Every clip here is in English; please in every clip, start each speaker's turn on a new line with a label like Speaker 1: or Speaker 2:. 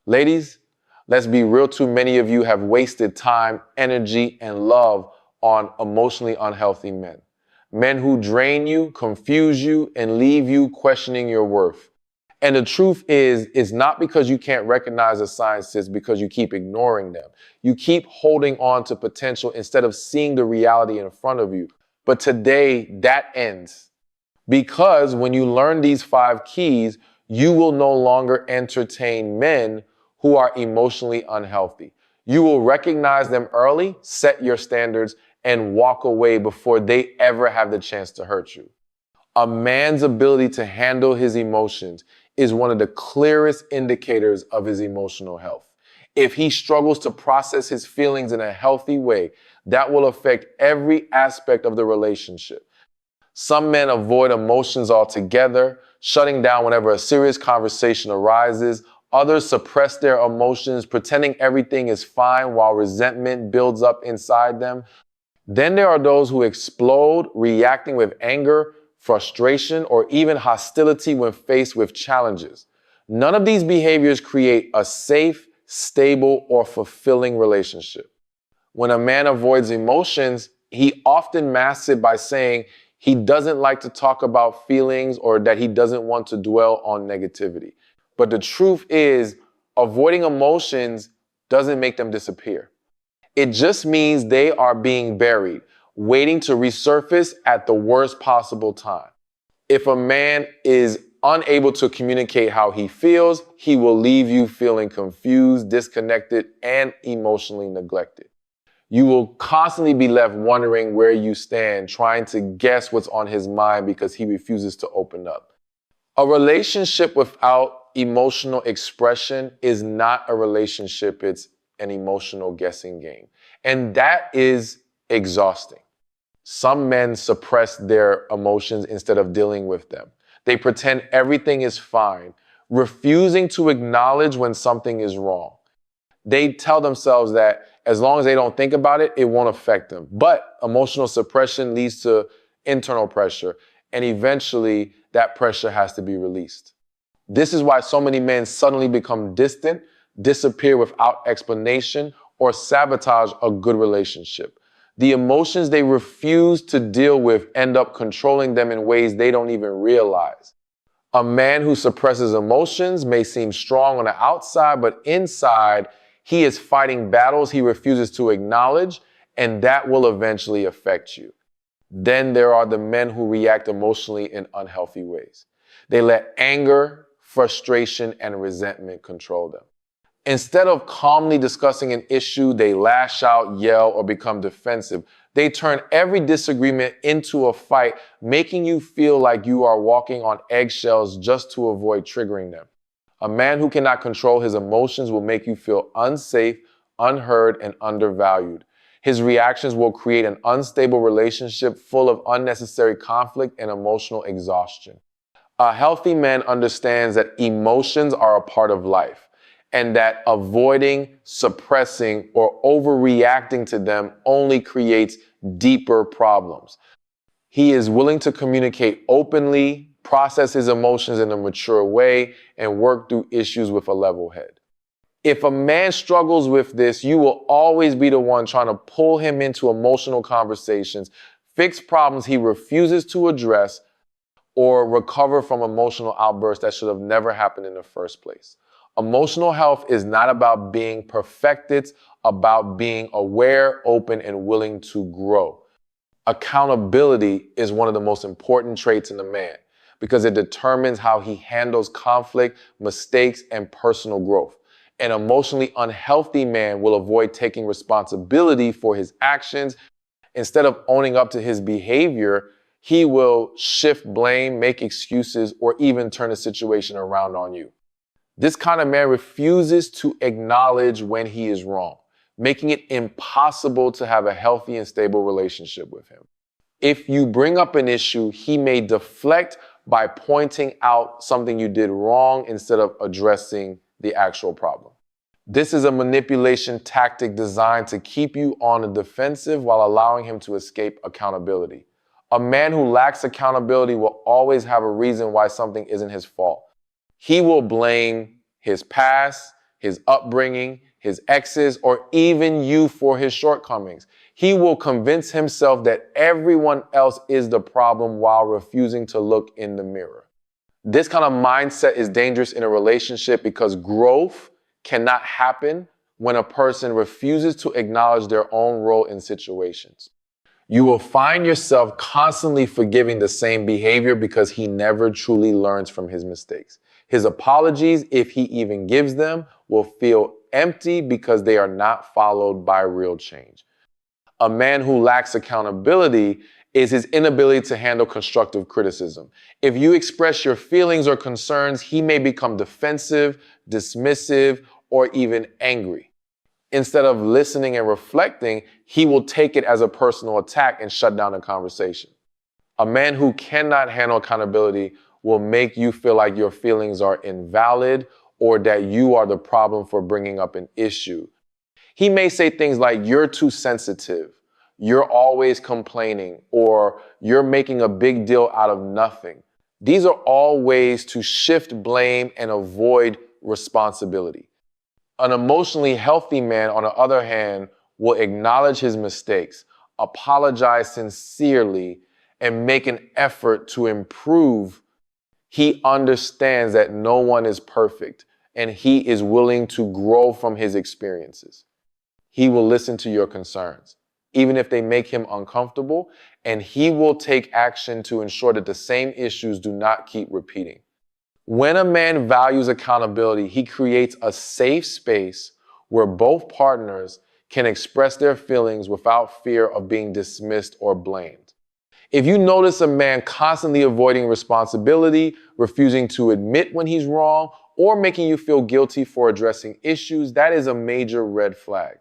Speaker 1: Ladies, let's be real, too many of you have wasted time, energy, and love on emotionally unhealthy men. Men who drain you, confuse you, and leave you questioning your worth. And the truth is, it's not because you can't recognize the signs, it's because you keep ignoring them. You keep holding on to potential instead of seeing the reality in front of you. But today, that ends. Because when you learn these 5 keys, you will no longer entertain men who are emotionally unhealthy. You will recognize them early, set your standards, and walk away before they ever have the chance to hurt you. A man's ability to handle his emotions is one of the clearest indicators of his emotional health. If he struggles to process his feelings in a healthy way, that will affect every aspect of the relationship. Some men avoid emotions altogether, shutting down whenever a serious conversation arises. Others suppress their emotions, pretending everything is fine while resentment builds up inside them. Then there are those who explode, reacting with anger, frustration, or even hostility when faced with challenges. None of these behaviors create a safe, stable, or fulfilling relationship. When a man avoids emotions, he often masks it by saying he doesn't like to talk about feelings or that he doesn't want to dwell on negativity. But the truth is, avoiding emotions doesn't make them disappear. It just means they are being buried, waiting to resurface at the worst possible time. If a man is unable to communicate how he feels, he will leave you feeling confused, disconnected, and emotionally neglected. You will constantly be left wondering where you stand, trying to guess what's on his mind because he refuses to open up. A relationship without emotional expression is not a relationship, it's an emotional guessing game. And that is exhausting. Some men suppress their emotions instead of dealing with them. They pretend everything is fine, refusing to acknowledge when something is wrong. They tell themselves that as long as they don't think about it, it won't affect them. But emotional suppression leads to internal pressure, and eventually that pressure has to be released. This is why so many men suddenly become distant, disappear without explanation, or sabotage a good relationship. The emotions they refuse to deal with end up controlling them in ways they don't even realize. A man who suppresses emotions may seem strong on the outside, but inside, he is fighting battles he refuses to acknowledge, and that will eventually affect you. Then there are the men who react emotionally in unhealthy ways. They let anger, frustration, and resentment control them. Instead of calmly discussing an issue, they lash out, yell, or become defensive. They turn every disagreement into a fight, making you feel like you are walking on eggshells just to avoid triggering them. A man who cannot control his emotions will make you feel unsafe, unheard, and undervalued. His reactions will create an unstable relationship full of unnecessary conflict and emotional exhaustion. A healthy man understands that emotions are a part of life, and that avoiding, suppressing, or overreacting to them only creates deeper problems. He is willing to communicate openly, process his emotions in a mature way, and work through issues with a level head. If a man struggles with this, you will always be the one trying to pull him into emotional conversations, fix problems he refuses to address, or recover from emotional outbursts that should have never happened in the first place. Emotional health is not about being perfect, it's about being aware, open, and willing to grow. Accountability is one of the most important traits in a man because it determines how he handles conflict, mistakes, and personal growth. An emotionally unhealthy man will avoid taking responsibility for his actions. Instead of owning up to his behavior, he will shift blame, make excuses, or even turn the situation around on you. This kind of man refuses to acknowledge when he is wrong, making it impossible to have a healthy and stable relationship with him. If you bring up an issue, he may deflect by pointing out something you did wrong instead of addressing the actual problem. This is a manipulation tactic designed to keep you on the defensive while allowing him to escape accountability. A man who lacks accountability will always have a reason why something isn't his fault. He will blame his past, his upbringing, his exes, or even you for his shortcomings. He will convince himself that everyone else is the problem while refusing to look in the mirror. This kind of mindset is dangerous in a relationship because growth cannot happen when a person refuses to acknowledge their own role in situations. You will find yourself constantly forgiving the same behavior because he never truly learns from his mistakes. His apologies, if he even gives them, will feel empty because they are not followed by real change. A man who lacks accountability is his inability to handle constructive criticism. If you express your feelings or concerns, he may become defensive, dismissive, or even angry. Instead of listening and reflecting, he will take it as a personal attack and shut down the conversation. A man who cannot handle accountability will make you feel like your feelings are invalid or that you are the problem for bringing up an issue. He may say things like, "You're too sensitive," "You're always complaining," or "You're making a big deal out of nothing." These are all ways to shift blame and avoid responsibility. An emotionally healthy man, on the other hand, will acknowledge his mistakes, apologize sincerely, and make an effort to improve. He understands that no one is perfect, and he is willing to grow from his experiences. He will listen to your concerns, even if they make him uncomfortable, and he will take action to ensure that the same issues do not keep repeating. When a man values accountability, he creates a safe space where both partners can express their feelings without fear of being dismissed or blamed. If you notice a man constantly avoiding responsibility, refusing to admit when he's wrong, or making you feel guilty for addressing issues, that is a major red flag.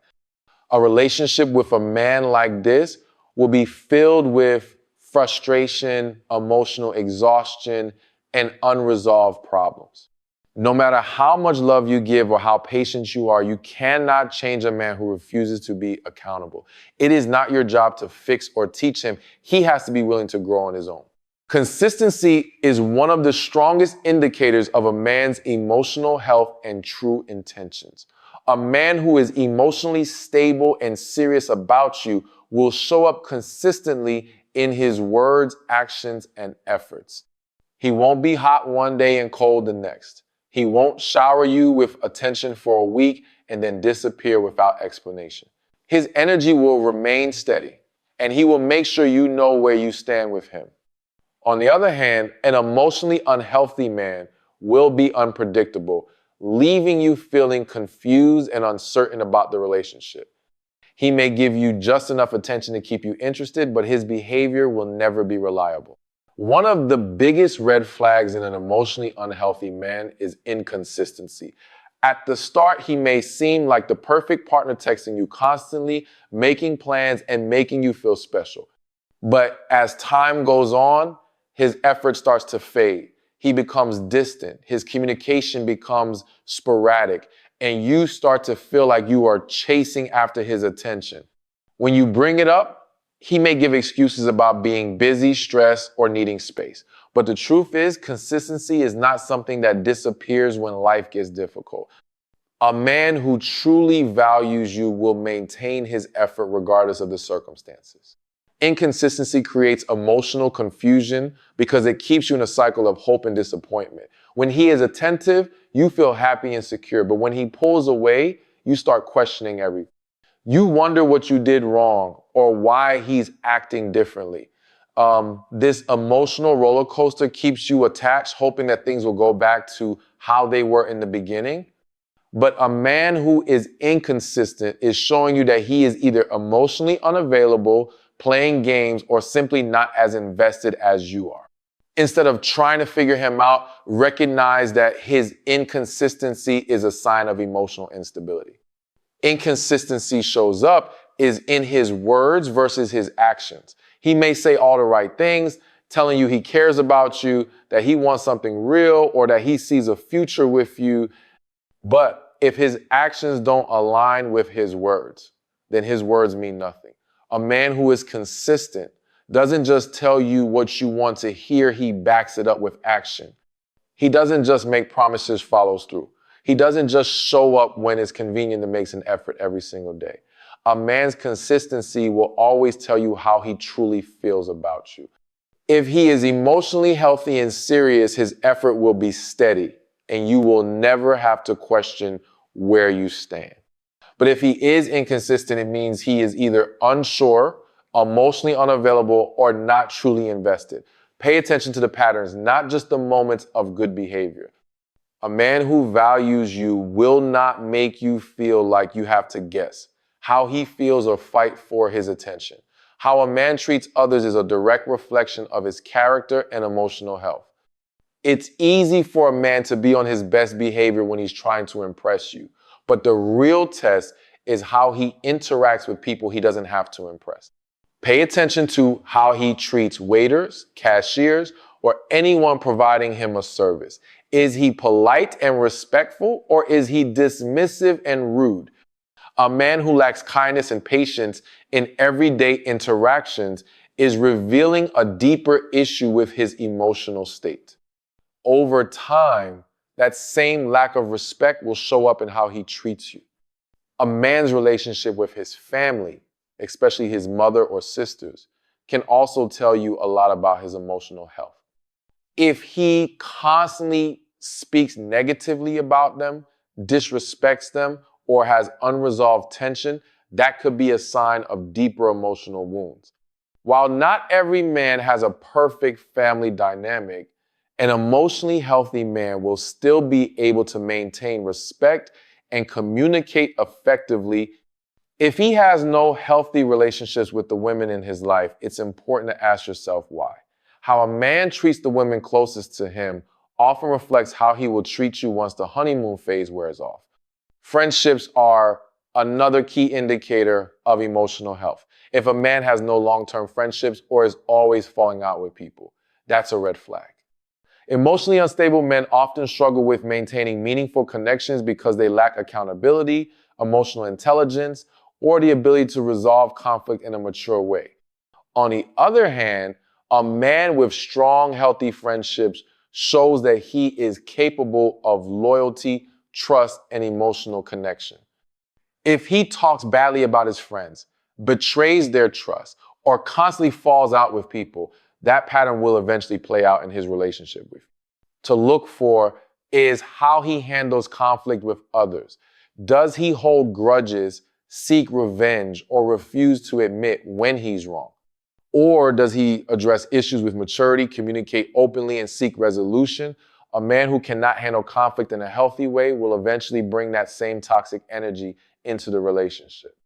Speaker 1: A relationship with a man like this will be filled with frustration, emotional exhaustion, and unresolved problems. No matter how much love you give or how patient you are, you cannot change a man who refuses to be accountable. It is not your job to fix or teach him. He has to be willing to grow on his own. Consistency is one of the strongest indicators of a man's emotional health and true intentions. A man who is emotionally stable and serious about you will show up consistently in his words, actions, and efforts. He won't be hot one day and cold the next. He won't shower you with attention for a week and then disappear without explanation. His energy will remain steady, and he will make sure you know where you stand with him. On the other hand, an emotionally unhealthy man will be unpredictable, leaving you feeling confused and uncertain about the relationship. He may give you just enough attention to keep you interested, but his behavior will never be reliable. One of the biggest red flags in an emotionally unhealthy man is inconsistency. At the start, he may seem like the perfect partner, texting you constantly, making plans, and making you feel special. But as time goes on, his effort starts to fade. He becomes distant. His communication becomes sporadic, and you start to feel like you are chasing after his attention. When you bring it up, he may give excuses about being busy, stressed, or needing space. But the truth is, consistency is not something that disappears when life gets difficult. A man who truly values you will maintain his effort regardless of the circumstances. Inconsistency creates emotional confusion because it keeps you in a cycle of hope and disappointment. When he is attentive, you feel happy and secure. But when he pulls away, you start questioning everything. You wonder what you did wrong or why he's acting differently. This emotional roller coaster keeps you attached, hoping that things will go back to how they were in the beginning. But a man who is inconsistent is showing you that he is either emotionally unavailable, playing games, or simply not as invested as you are. Instead of trying to figure him out, recognize that his inconsistency is a sign of emotional instability. Inconsistency shows up is in his words versus his actions. He may say all the right things, telling you he cares about you, that he wants something real, or that he sees a future with you. But if his actions don't align with his words, then his words mean nothing. A man who is consistent doesn't just tell you what you want to hear, he backs it up with action. He doesn't just make promises, follows through. He doesn't just show up when it's convenient and makes an effort every single day. A man's consistency will always tell you how he truly feels about you. If he is emotionally healthy and serious, his effort will be steady, and you will never have to question where you stand. But if he is inconsistent, it means he is either unsure, emotionally unavailable, or not truly invested. Pay attention to the patterns, not just the moments of good behavior. A man who values you will not make you feel like you have to guess how he feels or fight for his attention. How a man treats others is a direct reflection of his character and emotional health. It's easy for a man to be on his best behavior when he's trying to impress you, but the real test is how he interacts with people he doesn't have to impress. Pay attention to how he treats waiters, cashiers, or anyone providing him a service. Is he polite and respectful, or is he dismissive and rude? A man who lacks kindness and patience in everyday interactions is revealing a deeper issue with his emotional state. Over time, that same lack of respect will show up in how he treats you. A man's relationship with his family, especially his mother or sisters, can also tell you a lot about his emotional health. If he constantly speaks negatively about them, disrespects them, or has unresolved tension, that could be a sign of deeper emotional wounds. While not every man has a perfect family dynamic, an emotionally healthy man will still be able to maintain respect and communicate effectively. If he has no healthy relationships with the women in his life, it's important to ask yourself why. How a man treats the women closest to him often reflects how he will treat you once the honeymoon phase wears off. Friendships are another key indicator of emotional health. If a man has no long-term friendships or is always falling out with people, that's a red flag. Emotionally unstable men often struggle with maintaining meaningful connections because they lack accountability, emotional intelligence, or the ability to resolve conflict in a mature way. On the other hand, a man with strong, healthy friendships shows that he is capable of loyalty, trust, and emotional connection. If he talks badly about his friends, betrays their trust, or constantly falls out with people, that pattern will eventually play out in his relationship with you. To look for is how he handles conflict with others. Does he hold grudges, seek revenge, or refuse to admit when he's wrong? Or does he address issues with maturity, communicate openly, and seek resolution? A man who cannot handle conflict in a healthy way will eventually bring that same toxic energy into the relationship.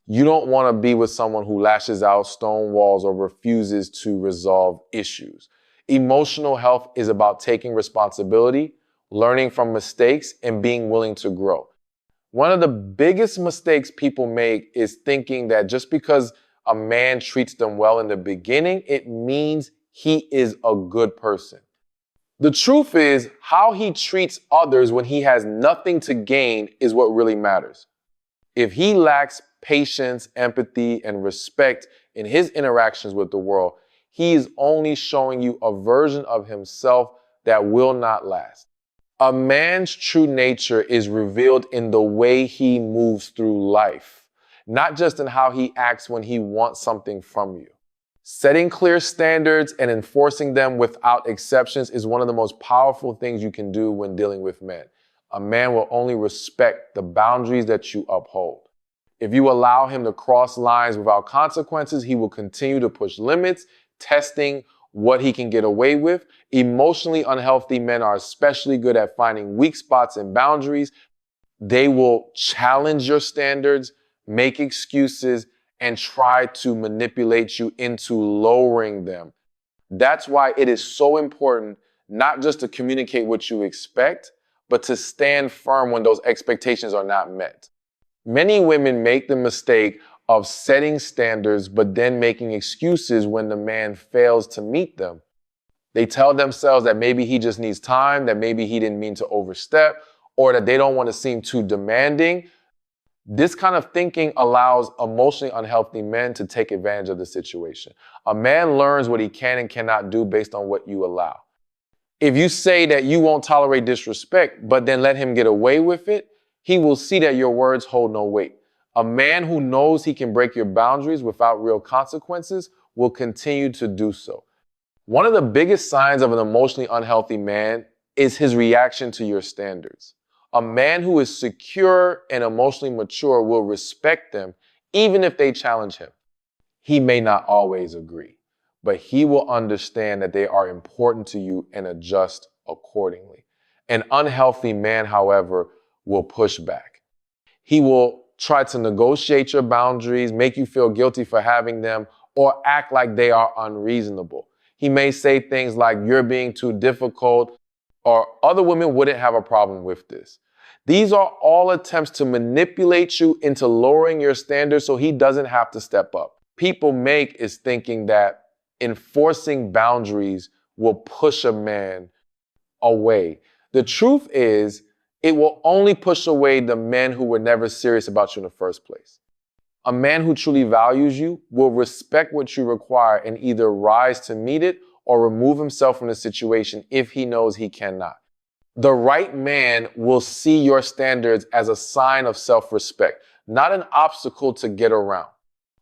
Speaker 1: You don't want to be with someone who lashes out, stonewalls, or refuses to resolve issues. Emotional health is about taking responsibility, learning from mistakes, and being willing to grow. One of the biggest mistakes people make is thinking that just because a man treats them well in the beginning, it means he is a good person. The truth is, how he treats others when he has nothing to gain is what really matters. If he lacks patience, empathy, and respect in his interactions with the world, he is only showing you a version of himself that will not last. A man's true nature is revealed in the way he moves through life, not just in how he acts when he wants something from you. Setting clear standards and enforcing them without exceptions is one of the most powerful things you can do when dealing with men. A man will only respect the boundaries that you uphold. If you allow him to cross lines without consequences, he will continue to push limits, testing what he can get away with. Emotionally unhealthy men are especially good at finding weak spots and boundaries. They will challenge your standards, make excuses, and try to manipulate you into lowering them. That's why it is so important not just to communicate what you expect, but to stand firm when those expectations are not met. Many women make the mistake of setting standards, but then making excuses when the man fails to meet them. They tell themselves that maybe he just needs time, that maybe he didn't mean to overstep, or that they don't want to seem too demanding. This kind of thinking allows emotionally unhealthy men to take advantage of the situation. A man learns what he can and cannot do based on what you allow. If you say that you won't tolerate disrespect, but then let him get away with it, he will see that your words hold no weight. A man who knows he can break your boundaries without real consequences will continue to do so. One of the biggest signs of an emotionally unhealthy man is his reaction to your standards. A man who is secure and emotionally mature will respect them even if they challenge him. He may not always agree, but he will understand that they are important to you and adjust accordingly. An unhealthy man, however, will push back. He will try to negotiate your boundaries, make you feel guilty for having them, or act like they are unreasonable. He may say things like, "You're being too difficult," or "Other women wouldn't have a problem with this." These are all attempts to manipulate you into lowering your standards so he doesn't have to step up. People make is thinking that enforcing boundaries will push a man away. The truth is, it will only push away the men who were never serious about you in the first place. A man who truly values you will respect what you require and either rise to meet it or remove himself from the situation if he knows he cannot. The right man will see your standards as a sign of self-respect, not an obstacle to get around.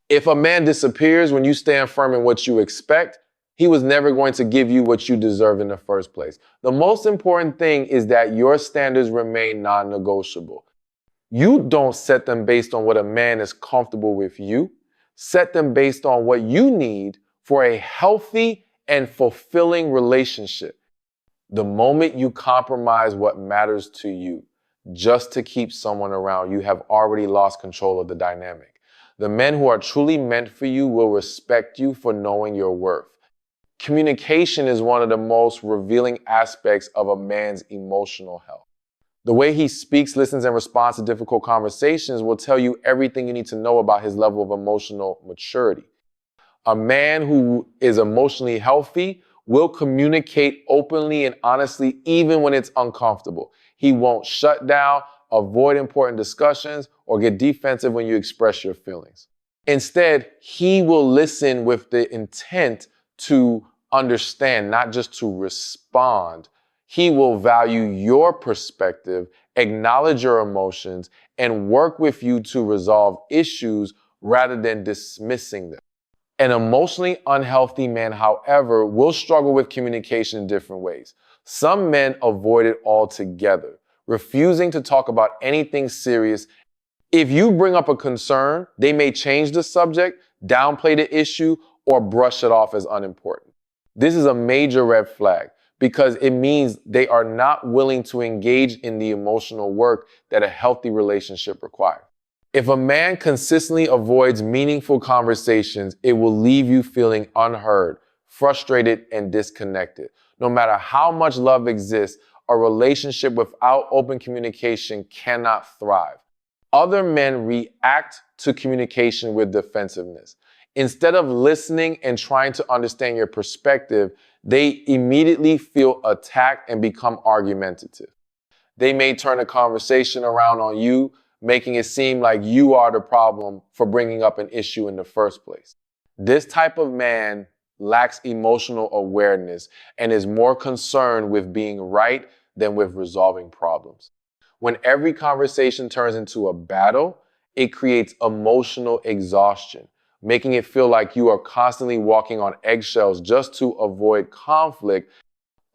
Speaker 1: If a man disappears when you stand firm in what you expect, he was never going to give you what you deserve in the first place. The most important thing is that your standards remain non-negotiable. You don't set them based on what a man is comfortable with you. Set them based on what you need for a healthy and fulfilling relationship. The moment you compromise what matters to you just to keep someone around, you have already lost control of the dynamic. The men who are truly meant for you will respect you for knowing your worth. Communication is one of the most revealing aspects of a man's emotional health. The way he speaks, listens, and responds to difficult conversations will tell you everything you need to know about his level of emotional maturity. A man who is emotionally healthy will communicate openly and honestly even when it's uncomfortable. He won't shut down, avoid important discussions, or get defensive when you express your feelings. Instead, he will listen with the intent to understand, not just to respond. He will value your perspective, acknowledge your emotions, and work with you to resolve issues rather than dismissing them. An emotionally unhealthy man, however, will struggle with communication in different ways. Some men avoid it altogether, refusing to talk about anything serious. If you bring up a concern, they may change the subject, downplay the issue, or brush it off as unimportant. This is a major red flag because it means they are not willing to engage in the emotional work that a healthy relationship requires. If a man consistently avoids meaningful conversations, it will leave you feeling unheard, frustrated, and disconnected. No matter how much love exists, a relationship without open communication cannot thrive. Other men react to communication with defensiveness. Instead of listening and trying to understand your perspective, they immediately feel attacked and become argumentative. They may turn a conversation around on you, making it seem like you are the problem for bringing up an issue in the first place. This type of man lacks emotional awareness and is more concerned with being right than with resolving problems. When every conversation turns into a battle, it creates emotional exhaustion, making it feel like you are constantly walking on eggshells just to avoid conflict.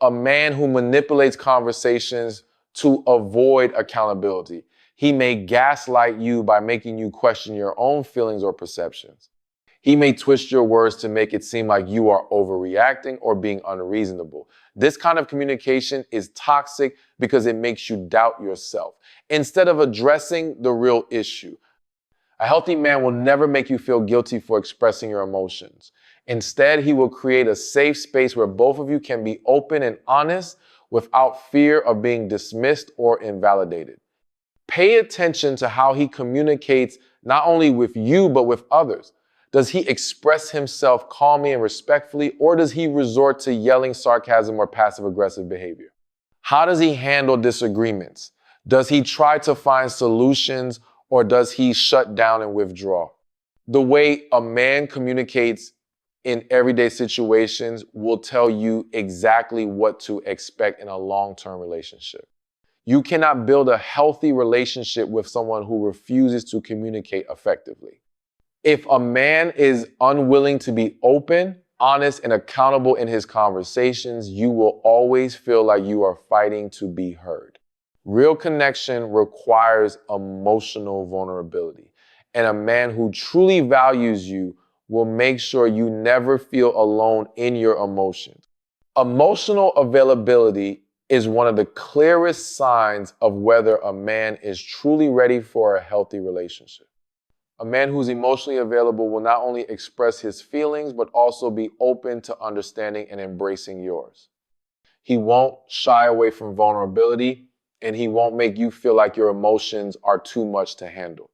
Speaker 1: A man who manipulates conversations to avoid accountability. He may gaslight you by making you question your own feelings or perceptions. He may twist your words to make it seem like you are overreacting or being unreasonable. This kind of communication is toxic because it makes you doubt yourself instead of addressing the real issue. A healthy man will never make you feel guilty for expressing your emotions. Instead, he will create a safe space where both of you can be open and honest without fear of being dismissed or invalidated. Pay attention to how he communicates not only with you, but with others. Does he express himself calmly and respectfully, or does he resort to yelling, sarcasm, or passive-aggressive behavior? How does he handle disagreements? Does he try to find solutions, or does he shut down and withdraw? The way a man communicates in everyday situations will tell you exactly what to expect in a long-term relationship. You cannot build a healthy relationship with someone who refuses to communicate effectively. If a man is unwilling to be open, honest, and accountable in his conversations, you will always feel like you are fighting to be heard. Real connection requires emotional vulnerability, and a man who truly values you will make sure you never feel alone in your emotions. Emotional availability is one of the clearest signs of whether a man is truly ready for a healthy relationship. A man who's emotionally available will not only express his feelings, but also be open to understanding and embracing yours. He won't shy away from vulnerability, and he won't make you feel like your emotions are too much to handle.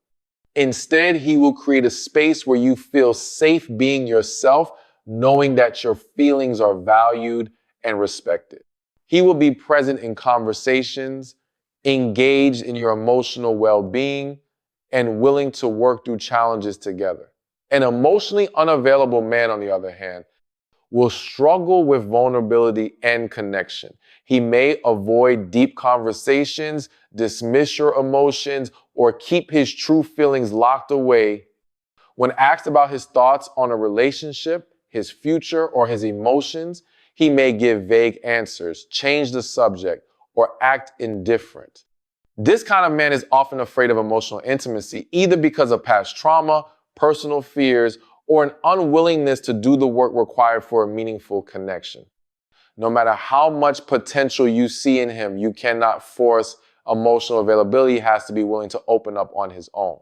Speaker 1: Instead, he will create a space where you feel safe being yourself, knowing that your feelings are valued and respected. He will be present in conversations, engaged in your emotional well-being, and willing to work through challenges together. An emotionally unavailable man, on the other hand, will struggle with vulnerability and connection. He may avoid deep conversations, dismiss your emotions, or keep his true feelings locked away. When asked about his thoughts on a relationship, his future, or his emotions, he may give vague answers, change the subject, or act indifferent. This kind of man is often afraid of emotional intimacy, either because of past trauma, personal fears, or an unwillingness to do the work required for a meaningful connection. No matter how much potential you see in him, you cannot force emotional availability. He has to be willing to open up on his own.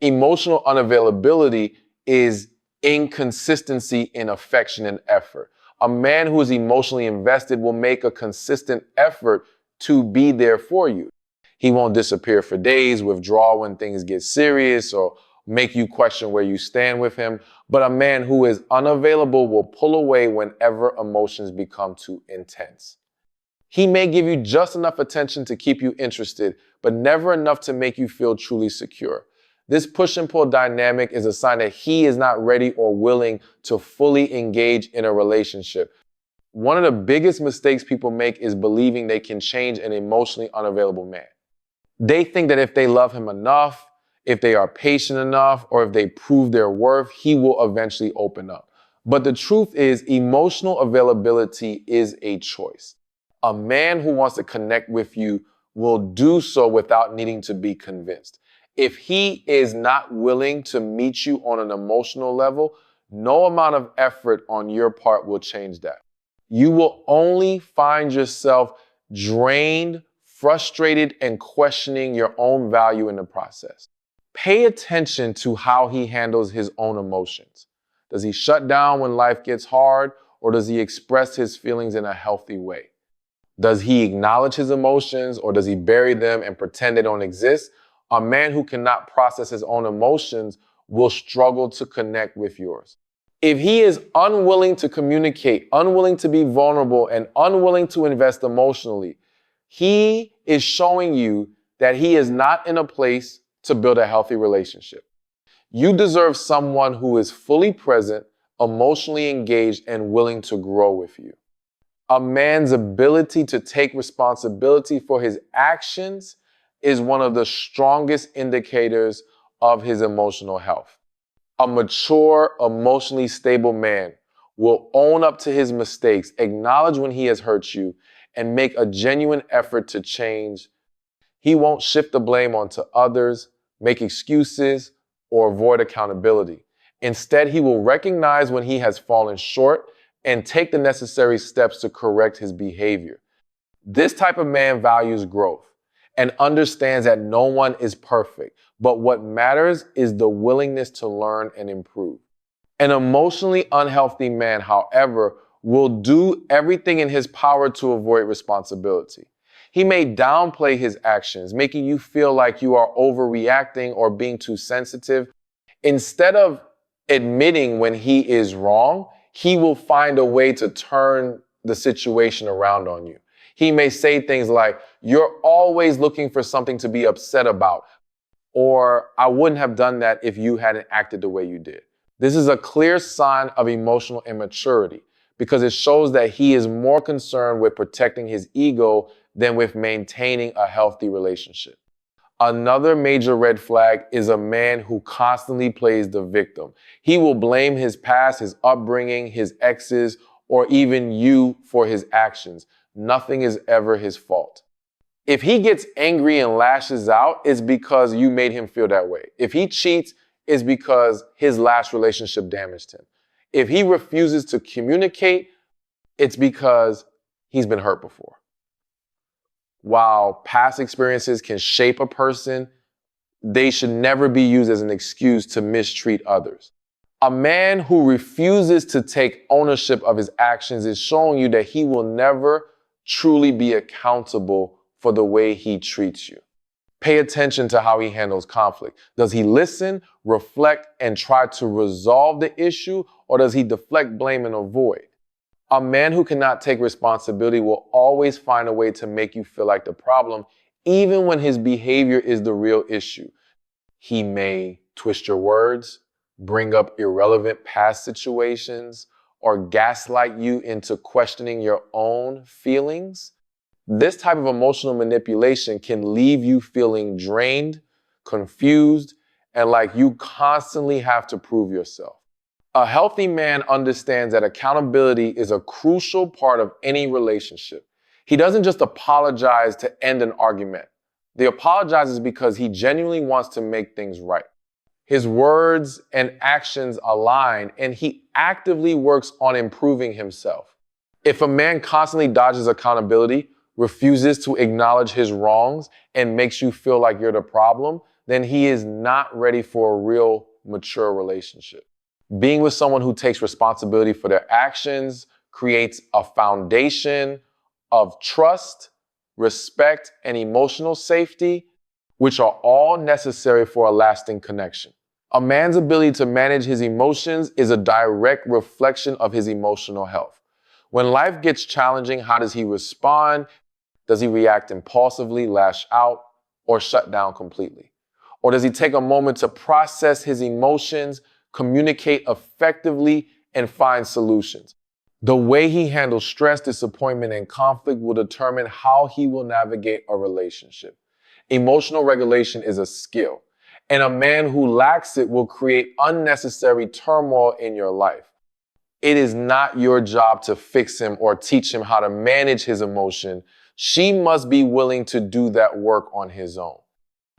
Speaker 1: Emotional unavailability is inconsistency in affection and effort. A man who is emotionally invested will make a consistent effort to be there for you. He won't disappear for days, withdraw when things get serious, or make you question where you stand with him. But a man who is unavailable will pull away whenever emotions become too intense. He may give you just enough attention to keep you interested, but never enough to make you feel truly secure. This push and pull dynamic is a sign that he is not ready or willing to fully engage in a relationship. One of the biggest mistakes people make is believing they can change an emotionally unavailable man. They think that if they love him enough, if they are patient enough, or if they prove their worth, he will eventually open up. But the truth is, emotional availability is a choice. A man who wants to connect with you will do so without needing to be convinced. If he is not willing to meet you on an emotional level, no amount of effort on your part will change that. You will only find yourself drained, frustrated, and questioning your own value in the process. Pay attention to how he handles his own emotions. Does he shut down when life gets hard, or does he express his feelings in a healthy way? Does he acknowledge his emotions, or does he bury them and pretend they don't exist? A man who cannot process his own emotions will struggle to connect with yours. If he is unwilling to communicate, unwilling to be vulnerable, and unwilling to invest emotionally, he is showing you that he is not in a place to build a healthy relationship. You deserve someone who is fully present, emotionally engaged, and willing to grow with you. A man's ability to take responsibility for his actions is one of the strongest indicators of his emotional health. A mature, emotionally stable man will own up to his mistakes, acknowledge when he has hurt you, and make a genuine effort to change. He won't shift the blame onto others, make excuses, or avoid accountability. Instead, he will recognize when he has fallen short and take the necessary steps to correct his behavior. This type of man values growth and understands that no one is perfect, but what matters is the willingness to learn and improve. An emotionally unhealthy man, however, will do everything in his power to avoid responsibility. He may downplay his actions, making you feel like you are overreacting or being too sensitive. Instead of admitting when he is wrong, he will find a way to turn the situation around on you. He may say things like, "You're always looking for something to be upset about," or "I wouldn't have done that if you hadn't acted the way you did." This is a clear sign of emotional immaturity because it shows that he is more concerned with protecting his ego than with maintaining a healthy relationship. Another major red flag is a man who constantly plays the victim. He will blame his past, his upbringing, his exes, or even you for his actions. Nothing is ever his fault. If he gets angry and lashes out, it's because you made him feel that way. If he cheats, it's because his last relationship damaged him. If he refuses to communicate, it's because he's been hurt before. While past experiences can shape a person, they should never be used as an excuse to mistreat others. A man who refuses to take ownership of his actions is showing you that he will never truly be accountable for the way he treats you. Pay attention to how he handles conflict. Does he listen, reflect, and try to resolve the issue, or does he deflect, blame, and avoid? A man who cannot take responsibility will always find a way to make you feel like the problem, even when his behavior is the real issue. He may twist your words, bring up irrelevant past situations, or gaslight you into questioning your own feelings. This type of emotional manipulation can leave you feeling drained, confused, and like you constantly have to prove yourself. A healthy man understands that accountability is a crucial part of any relationship. He doesn't just apologize to end an argument. He apologizes because he genuinely wants to make things right. His words and actions align, and he actively works on improving himself. If a man constantly dodges accountability, refuses to acknowledge his wrongs, and makes you feel like you're the problem, then he is not ready for a real, mature relationship. Being with someone who takes responsibility for their actions creates a foundation of trust, respect, and emotional safety, which are all necessary for a lasting connection. A man's ability to manage his emotions is a direct reflection of his emotional health. When life gets challenging, how does he respond? Does he react impulsively, lash out, or shut down completely? Or does he take a moment to process his emotions, communicate effectively, and find solutions? The way he handles stress, disappointment, and conflict will determine how he will navigate a relationship. Emotional regulation is a skill, and a man who lacks it will create unnecessary turmoil in your life. It is not your job to fix him or teach him how to manage his emotion. She must be willing to do that work on his own.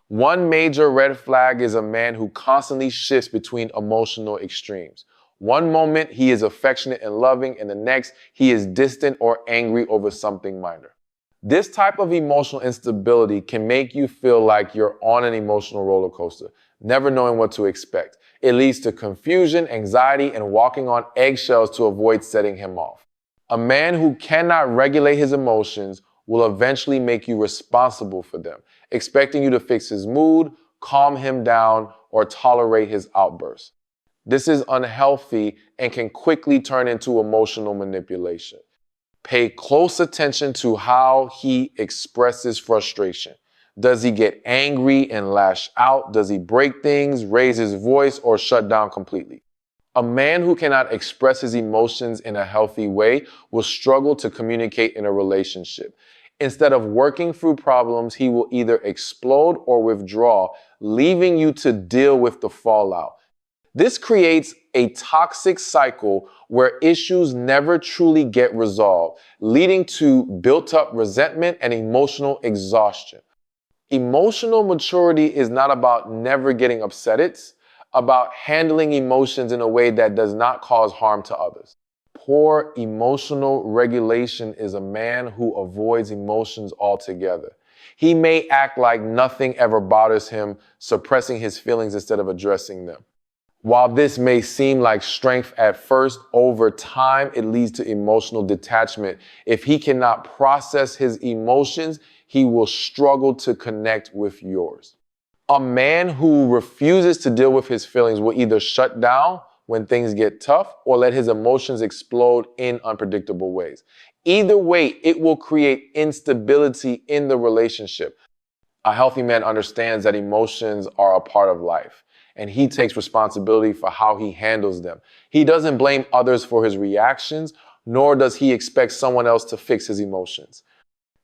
Speaker 1: One major red flag is a man who constantly shifts between emotional extremes. One moment he is affectionate and loving, and the next he is distant or angry over something minor. This type of emotional instability can make you feel like you're on an emotional roller coaster, never knowing what to expect. It leads to confusion, anxiety, and walking on eggshells to avoid setting him off. A man who cannot regulate his emotions will eventually make you responsible for them, expecting you to fix his mood, calm him down, or tolerate his outbursts. This is unhealthy and can quickly turn into emotional manipulation. Pay close attention to how he expresses frustration. Does he get angry and lash out? Does he break things, raise his voice, or shut down completely? A man who cannot express his emotions in a healthy way will struggle to communicate in a relationship. Instead of working through problems, he will either explode or withdraw, leaving you to deal with the fallout. This creates a toxic cycle where issues never truly get resolved, leading to built-up resentment and emotional exhaustion. Emotional maturity is not about never getting upset. It's about handling emotions in a way that does not cause harm to others. Poor emotional regulation is a man who avoids emotions altogether. He may act like nothing ever bothers him, suppressing his feelings instead of addressing them. While this may seem like strength at first, over time it leads to emotional detachment. If he cannot process his emotions, he will struggle to connect with yours. A man who refuses to deal with his feelings will either shut down when things get tough or let his emotions explode in unpredictable ways. Either way, it will create instability in the relationship. A healthy man understands that emotions are a part of life, and he takes responsibility for how he handles them. He doesn't blame others for his reactions, nor does he expect someone else to fix his emotions.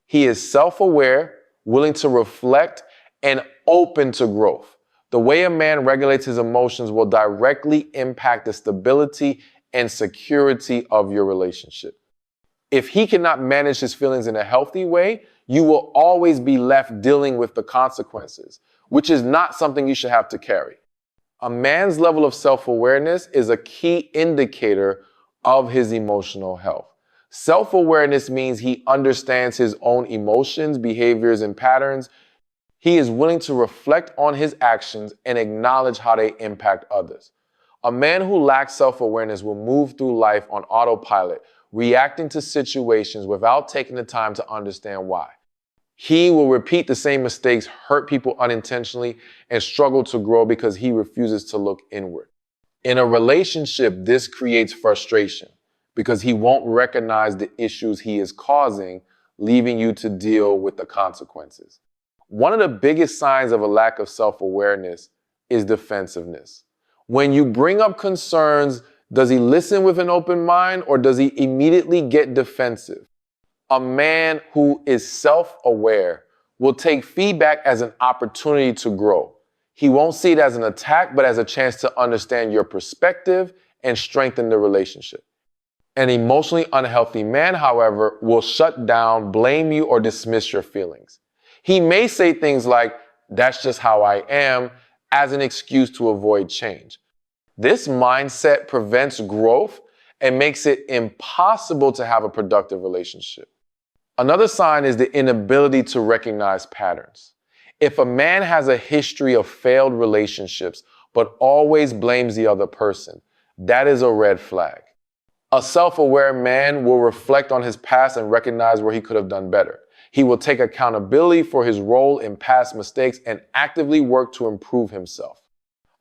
Speaker 1: He is self-aware, willing to reflect, and open to growth. The way a man regulates his emotions will directly impact the stability and security of your relationship. If he cannot manage his feelings in a healthy way, you will always be left dealing with the consequences, which is not something you should have to carry. A man's level of self-awareness is a key indicator of his emotional health. Self-awareness means he understands his own emotions, behaviors, and patterns. He is willing to reflect on his actions and acknowledge how they impact others. A man who lacks self-awareness will move through life on autopilot, reacting to situations without taking the time to understand why. He will repeat the same mistakes, hurt people unintentionally, and struggle to grow because he refuses to look inward. In a relationship, this creates frustration because he won't recognize the issues he is causing, leaving you to deal with the consequences. One of the biggest signs of a lack of self-awareness is defensiveness. When you bring up concerns, does he listen with an open mind or does he immediately get defensive? A man who is self-aware will take feedback as an opportunity to grow. He won't see it as an attack, but as a chance to understand your perspective and strengthen the relationship. An emotionally unhealthy man, however, will shut down, blame you, or dismiss your feelings. He may say things like, "That's just how I am," as an excuse to avoid change. This mindset prevents growth and makes it impossible to have a productive relationship. Another sign is the inability to recognize patterns. If a man has a history of failed relationships but always blames the other person, that is a red flag. A self-aware man will reflect on his past and recognize where he could have done better. He will take accountability for his role in past mistakes and actively work to improve himself.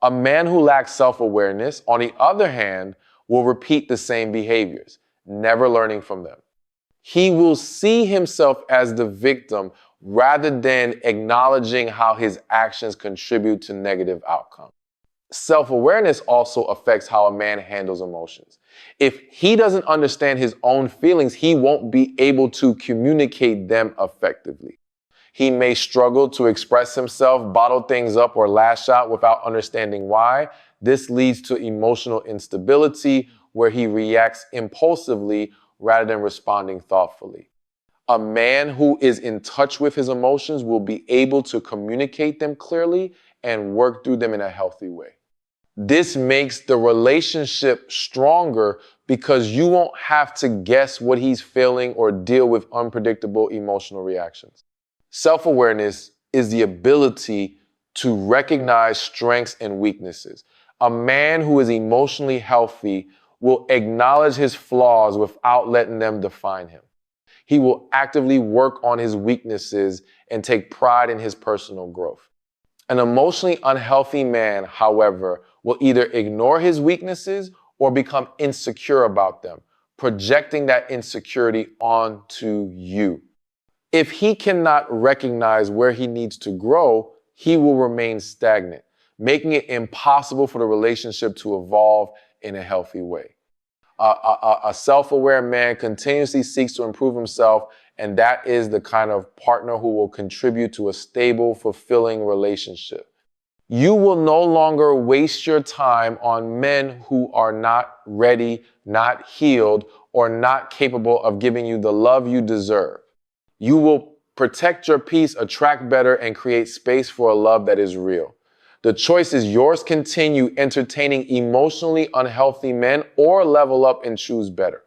Speaker 1: A man who lacks self-awareness, on the other hand, will repeat the same behaviors, never learning from them. He will see himself as the victim rather than acknowledging how his actions contribute to negative outcomes. Self-awareness also affects how a man handles emotions. If he doesn't understand his own feelings, he won't be able to communicate them effectively. He may struggle to express himself, bottle things up, or lash out without understanding why. This leads to emotional instability where he reacts impulsively rather than responding thoughtfully. A man who is in touch with his emotions will be able to communicate them clearly and work through them in a healthy way. This makes the relationship stronger because you won't have to guess what he's feeling or deal with unpredictable emotional reactions. Self-awareness is the ability to recognize strengths and weaknesses. A man who is emotionally healthy will acknowledge his flaws without letting them define him. He will actively work on his weaknesses and take pride in his personal growth. An emotionally unhealthy man, however, will either ignore his weaknesses or become insecure about them, projecting that insecurity onto you. If he cannot recognize where he needs to grow, he will remain stagnant, making it impossible for the relationship to evolve in a healthy way. A self-aware man continuously seeks to improve himself, and that is the kind of partner who will contribute to a stable, fulfilling relationship. You will no longer waste your time on men who are not ready, not healed, or not capable of giving you the love you deserve. You will protect your peace, attract better, and create space for a love that is real. The choice is yours. Continue entertaining emotionally unhealthy men or level up and choose better.